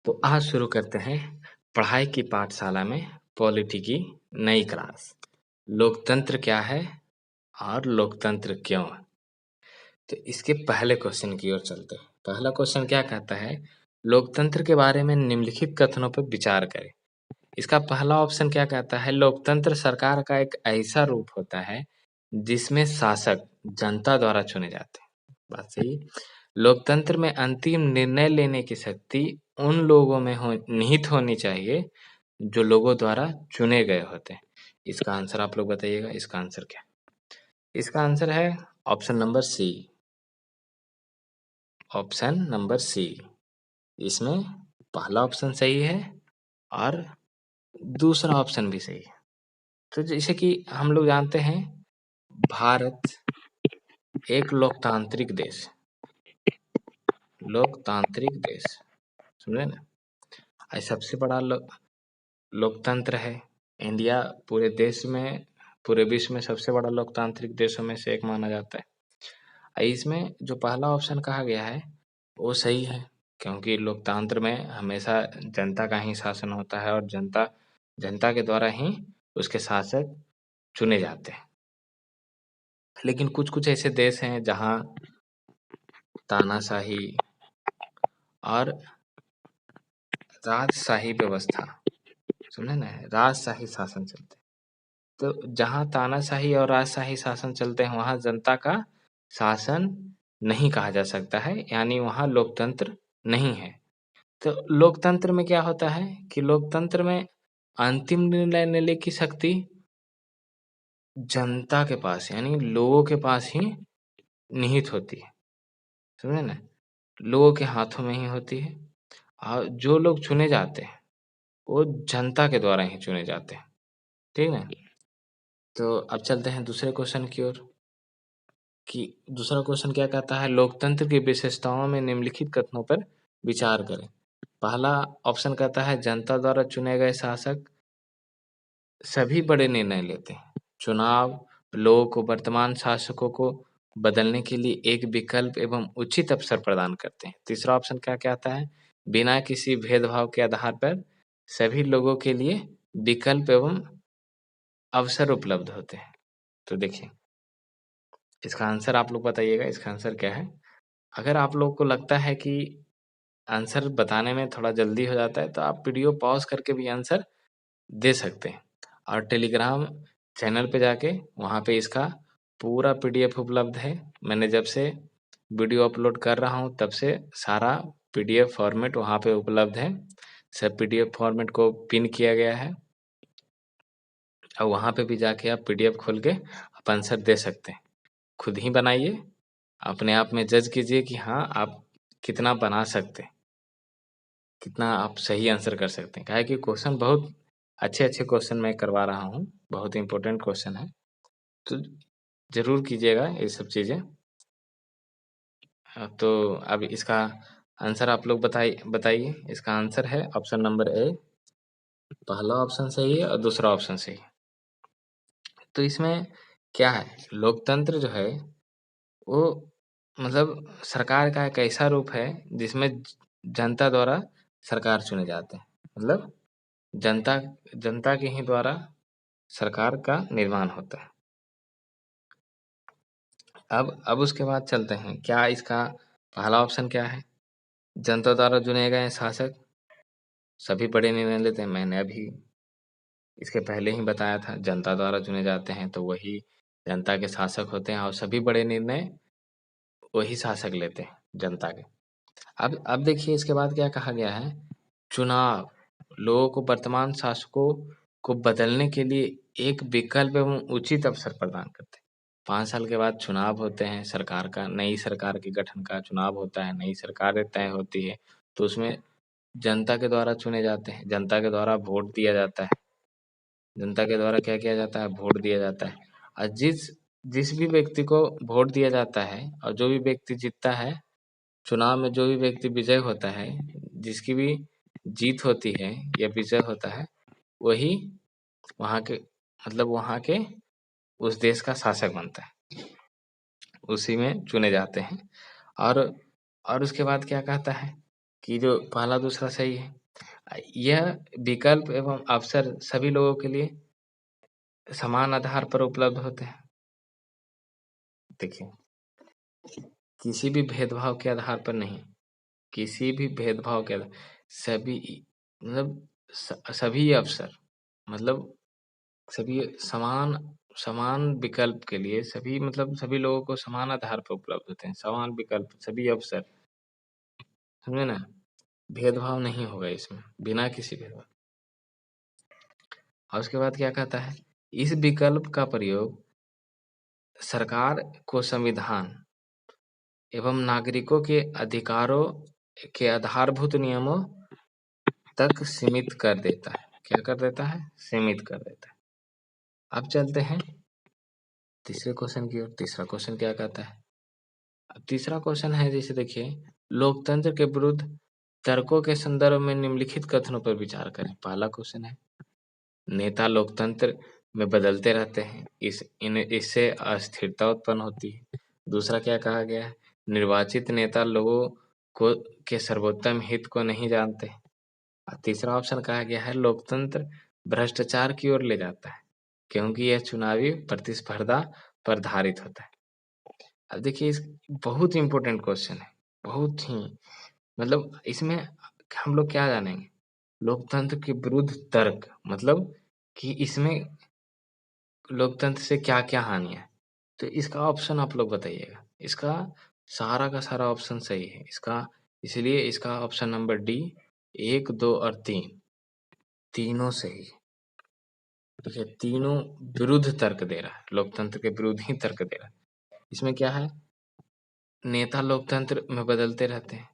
तो आज शुरू करते हैं पढ़ाई की पाठशाला में पॉलिटी की नई क्लास। लोकतंत्र क्या है और लोकतंत्र क्यों? तो इसके पहले क्वेश्चन की ओर चलते हैं। पहला क्वेश्चन क्या कहता है? लोकतंत्र के बारे में निम्नलिखित कथनों पर विचार करें। इसका पहला ऑप्शन क्या कहता है? लोकतंत्र सरकार का एक ऐसा रूप होता है जिसमें शासक जनता द्वारा चुने जाते हैं। बात सही। लोकतंत्र में अंतिम निर्णय लेने की शक्ति उन लोगों में निहित होनी चाहिए जो लोगों द्वारा चुने गए होते हैं। इसका आंसर आप लोग बताइएगा। इसका आंसर क्या है? इसका आंसर है option number C. Option number C. इसमें पहला ऑप्शन सही है और दूसरा ऑप्शन भी सही है। तो जैसे कि हम लोग जानते हैं, भारत एक लोकतांत्रिक देश, लोकतांत्रिक देश, समझे ना? आज सबसे बड़ा लोकतंत्र है। इंडिया पूरे देश में, पूरे विश्व में सबसे बड़ा लोकतांत्रिक देशों में से एक माना जाता है। इसमें जो पहला ऑप्शन कहा गया है वो सही है, क्योंकि लोकतंत्र में हमेशा जनता का ही शासन होता है और जनता के द्वारा ही उसके शासक चुने जाते हैं। लेकिन कुछ-कुछ ऐसे देश हैं जहाँ तानाशाही और राजशाही व्यवस्था, समझे ना, राजशाही शासन चलते हैं। तो जहाँ तानाशाही और राजशाही शासन चलते हैं वहाँ जनता का शासन नहीं कहा जा सकता है, यानी वहाँ लोकतंत्र नहीं है। तो लोकतंत्र में क्या होता है कि लोकतंत्र में अंतिम निर्णय लेने की शक्ति जनता के पास, यानी लोगों के पास ही निहित होती है, समझे ना? लोगों के हाथों में ही होती है और जो लोग चुने जाते हैं वो जनता के द्वारा ही चुने जाते हैं, ठीक है? तो अब चलते हैं दूसरे क्वेश्चन की ओर कि दूसरा क्वेश्चन क्या कहता है? लोकतंत्र की विशेषताओं में निम्नलिखित कथनों पर विचार करें। पहला ऑप्शन कहता है जनता द्वारा चुने गए शासक सभी बड़े निर्णय लेते हैं। चुनाव लोगों को वर्तमान शासकों को बदलने के लिए एक विकल्प एवं उचित अवसर प्रदान करते हैं। तीसरा ऑप्शन क्या कहता है? बिना किसी भेदभाव के आधार पर सभी लोगों के लिए विकल्प एवं अवसर उपलब्ध होते हैं। तो देखिए, इसका आंसर आप लोग बताइएगा। इसका आंसर क्या है? अगर आप लोग को लगता है कि आंसर बताने में थोड़ा जल्दी हो जाता है तो आप वीडियो पॉज करके भी आंसर दे सकते हैं और टेलीग्राम चैनल पे जाके वहाँ पे इसका पूरा पीडीएफ उपलब्ध है। मैंने जब से वीडियो अपलोड कर रहा हूँ तब से सारा पीडीएफ फॉर्मेट वहाँ पे उपलब्ध है। सब पीडीएफ फॉर्मेट को पिन किया गया है और वहाँ पे भी जाके आप पीडीएफ खोल के आप आंसर दे सकते हैं। खुद ही बनाइए, अपने आप में जज कीजिए कि हाँ, आप कितना बना सकते हैं, कितना आप सही आंसर कर सकते हैं। काहे कि क्वेश्चन बहुत अच्छे-अच्छे क्वेश्चन मैं करवा रहा हूँ, बहुत इम्पोर्टेंट क्वेश्चन है, तो ज़रूर कीजिएगा ये सब चीज़ें। तो अब इसका आंसर आप लोग बताइए। इसका आंसर है ऑप्शन नंबर ए। पहला ऑप्शन सही है और दूसरा ऑप्शन सही है। तो इसमें क्या है? लोकतंत्र जो है वो मतलब सरकार का एक ऐसा रूप है जिसमें जनता द्वारा सरकार चुने जाते हैं। मतलब जनता जनता के ही द्वारा सरकार का निर्माण होता है। अब उसके बाद चलते हैं, क्या इसका पहला ऑप्शन क्या है? जनता द्वारा चुने गए शासक सभी बड़े निर्णय लेते हैं। मैंने अभी इसके पहले ही बताया था, जनता द्वारा चुने जाते हैं तो वही जनता के शासक होते हैं और सभी बड़े निर्णय वही शासक लेते हैं जनता के। अब देखिए इसके बाद क्या कहा गया है? चुनाव लोगों को वर्तमान शासकों को बदलने के लिए एक विकल्प एवं उचित अवसर प्रदान करते हैं। 5 साल के बाद चुनाव होते हैं, सरकार का, नई सरकार के गठन का चुनाव होता है, नई सरकारें तय होती है, तो उसमें जनता के द्वारा चुने जाते हैं, जनता के द्वारा वोट दिया जाता है। जनता के द्वारा क्या किया जाता है? वोट दिया जाता है और जिस जिस भी व्यक्ति को वोट दिया जाता है और जो भी व्यक्ति जीतता है, चुनाव में जो भी व्यक्ति विजय होता है, जिसकी भी जीत होती है या विजय होता है, वही वहाँ के मतलब वहाँ के उस देश का शासक बनता है। उसी में चुने जाते हैं और उसके बाद क्या कहता है कि जो पहला दूसरा सही है। यह विकल्प एवं अवसर सभी लोगों के लिए समान आधार पर उपलब्ध होते हैं। देखिए, किसी भी भेदभाव के आधार पर नहीं, किसी भी भेदभाव के आधार सभी मतलब सभी अवसर मतलब सभी समान समान विकल्प के लिए सभी मतलब सभी लोगों को समान आधार पर उपलब्ध होते हैं। समान विकल्प, सभी अवसर, समझे ना? भेदभाव नहीं होगा इसमें, बिना किसी भेदभाव। और उसके बाद क्या कहता है? इस विकल्प का प्रयोग सरकार को संविधान एवं नागरिकों के अधिकारों के आधारभूत नियमों तक सीमित कर देता है। क्या कर देता है? सीमित कर देता है। अब चलते हैं तीसरे क्वेश्चन की ओर। तीसरा क्वेश्चन क्या कहता है? अब तीसरा क्वेश्चन है, जैसे देखिए, लोकतंत्र के विरुद्ध तर्कों के संदर्भ में निम्नलिखित कथनों पर विचार करें। पहला क्वेश्चन है, नेता लोकतंत्र में बदलते रहते हैं, इससे अस्थिरता उत्पन्न होती है। दूसरा क्या कहा गया है? निर्वाचित नेता लोगों को के सर्वोत्तम हित को नहीं जानते। और तीसरा ऑप्शन कहा गया है, लोकतंत्र भ्रष्टाचार की ओर ले जाता है, क्योंकि यह चुनावी प्रतिस्पर्धा पर आधारित होता है। अब देखिए, इस बहुत इंपॉर्टेंट क्वेश्चन है, बहुत ही मतलब इसमें हम लोग क्या जानेंगे? लोकतंत्र के विरुद्ध तर्क मतलब कि इसमें लोकतंत्र से क्या-क्या हानि है? तो इसका ऑप्शन आप लोग बताइएगा। इसका सारा का सारा ऑप्शन सही है। इसलिए इसका ऑप्शन नंबर डी 1, 2 और 3 तीनों सही है। देखिए, तीनों विरुद्ध तर्क दे रहा है, लोकतंत्र के विरुद्ध ही तर्क दे रहा है। इसमें क्या है? नेता लोकतंत्र में बदलते रहते हैं,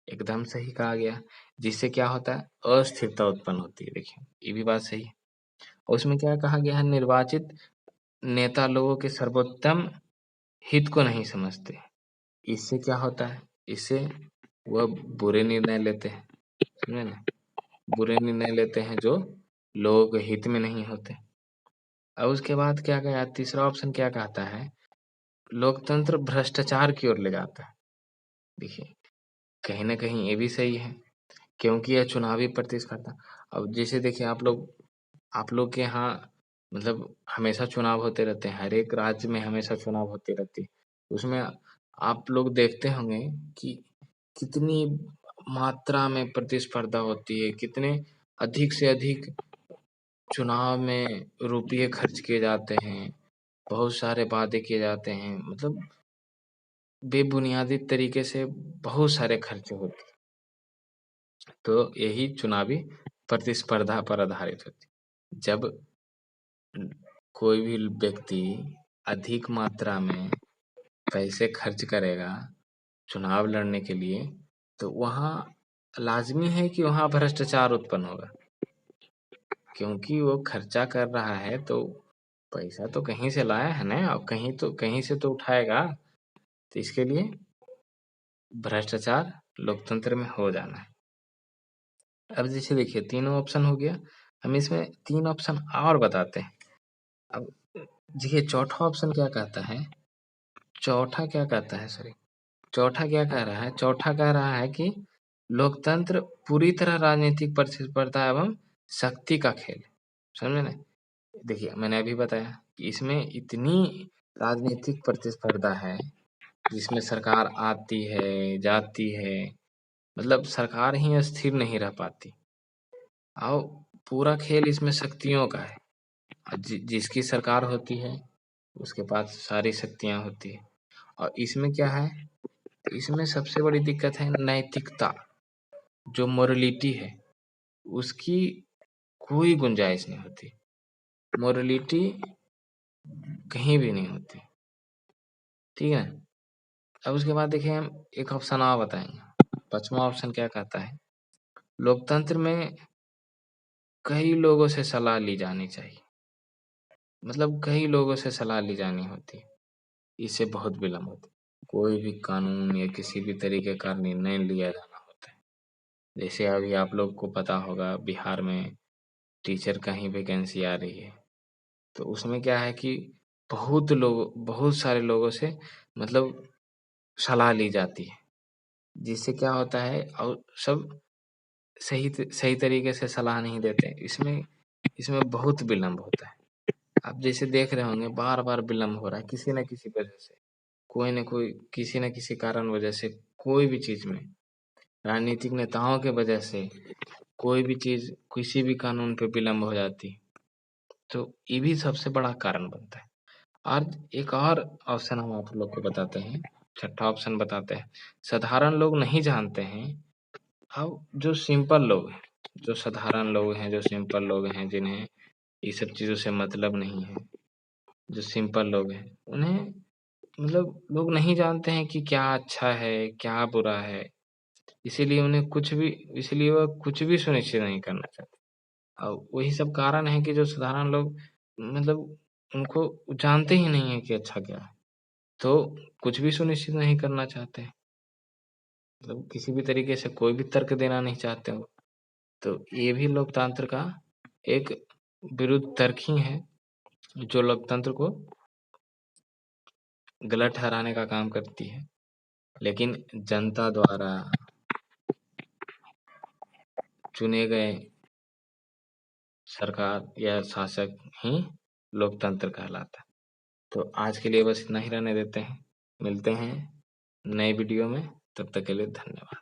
एकदम सही कहा गया। जिससे क्या होता है? अस्थिरता उत्पन्न होती है। देखिए, ये भी बात सही है। और उसमें क्या कहा गया है? निर्वाचित नेता लोगों के सर्वोत्तम हित को नहीं समझते। इससे क्या होता है? इससे वह बुरे निर्णय लेते हैं, समझे ना? बुरे निर्णय लेते हैं जो लोगों के हित में नहीं होते। और उसके बाद क्या गया? तीसरा ऑप्शन क्या कहता है? लोकतंत्र भ्रष्टाचार की ओर ले जाता है। देखिए, कहीं न कहीं ये भी सही है, क्योंकि यह चुनावी प्रतिस्पर्धा। अब जैसे देखिए, आप लोग के यहाँ मतलब हमेशा चुनाव होते रहते हैं, हर एक राज्य में हमेशा चुनाव होती रहती है। उसमें आप लोग देखते होंगे कि कितनी मात्रा में प्रतिस्पर्धा होती है, कितने अधिक से अधिक चुनाव में रुपये खर्च किए जाते हैं, बहुत सारे वादे किए जाते हैं, मतलब बेबुनियादी तरीके से बहुत सारे खर्चे होते हैं। तो यही चुनावी प्रतिस्पर्धा पर आधारित होती है। जब कोई भी व्यक्ति अधिक मात्रा में पैसे खर्च करेगा चुनाव लड़ने के लिए, तो वहाँ लाज़मी है कि वहाँ भ्रष्टाचार उत्पन्न होगा। क्योंकि वो खर्चा कर रहा है तो पैसा तो कहीं से लाया है ना, और कहीं से तो उठाएगा। तो इसके लिए भ्रष्टाचार लोकतंत्र में हो जाना है। अब जैसे देखिए, तीनों ऑप्शन हो गया। हम इसमें 3 ऑप्शन और बताते हैं। अब देखिए, चौथा ऑप्शन क्या कहता है? चौथा क्या कहता है सॉरी, चौथा क्या कह रहा है? चौथा कह रहा है कि लोकतंत्र पूरी तरह राजनीतिक प्रतिस्पर्धा एवं शक्ति का खेल है। समझे ना? देखिए, मैंने अभी बताया कि इसमें इतनी राजनीतिक प्रतिस्पर्धा है, जिसमें सरकार आती है, जाती है, मतलब सरकार ही स्थिर नहीं रह पाती। और पूरा खेल इसमें शक्तियों का है। जिसकी सरकार होती है, उसके पास सारी शक्तियाँ होती हैं। और इसमें क्या है? इसमें सबसे बड़ी दिक्कत है नैतिकता, जो मोरालिटी है, उसकी कोई गुंजाइश नहीं होती। मोरालिटी कहीं भी नहीं होती, ठीक है? अब उसके बाद देखिए, हम एक ऑप्शन और बताएँगे। 5वां ऑप्शन क्या कहता है? लोकतंत्र में कई लोगों से सलाह ली जानी चाहिए। मतलब कई लोगों से सलाह ली जानी होती है, इससे बहुत विलम्ब होता है। कोई भी कानून या किसी भी तरीके का निर्णय लिया जाना होता है। जैसे अभी आप लोग को पता होगा, बिहार में टीचर का ही वैकेंसी आ रही है। तो उसमें क्या है कि बहुत सारे लोगों से मतलब सलाह ली जाती है। जिससे क्या होता है, और सब सही तरीके से सलाह नहीं देते। इसमें इसमें बहुत विलम्ब होता है। आप जैसे देख रहे होंगे बार-बार विलम्ब हो रहा है किसी न किसी वजह से। कोई न कोई किसी न किसी कारण वजह से कोई भी चीज़ में, राजनीतिक नेताओं के वजह से कोई भी चीज़, किसी भी कानून पे विलम्ब हो जाती है। तो ये भी सबसे बड़ा कारण बनता है। और एक और ऑप्शन हम आप लोग को बताते हैं, छठा ऑप्शन बताते हैं। साधारण लोग नहीं जानते हैं। अब जो सिंपल लोग हैं, जो साधारण लोग हैं, जो सिंपल लोग हैं, जिन्हें ये सब चीज़ों से मतलब नहीं है, जो सिंपल लोग हैं, उन्हें मतलब लोग नहीं जानते हैं कि क्या अच्छा है, क्या बुरा है। इसीलिए उन्हें कुछ भी इसलिए वह कुछ भी सुनिश्चित नहीं करना चाहते। और वही सब कारण है कि जो साधारण लोग मतलब उनको जानते ही नहीं है कि अच्छा क्या है। तो कुछ भी सुनिश्चित नहीं करना चाहते हैं। मतलब किसी भी तरीके से कोई भी तर्क देना नहीं चाहते वो। तो ये भी लोकतंत्र का एक विरुद्ध तर्क ही है, जो लोकतंत्र को गलत ठहराने का काम करती है। लेकिन जनता द्वारा चुने गए सरकार या शासक ही लोकतंत्र कहलाता है। तो आज के लिए बस इतना ही रहने देते हैं। मिलते हैं नए वीडियो में, तब तक के लिए धन्यवाद।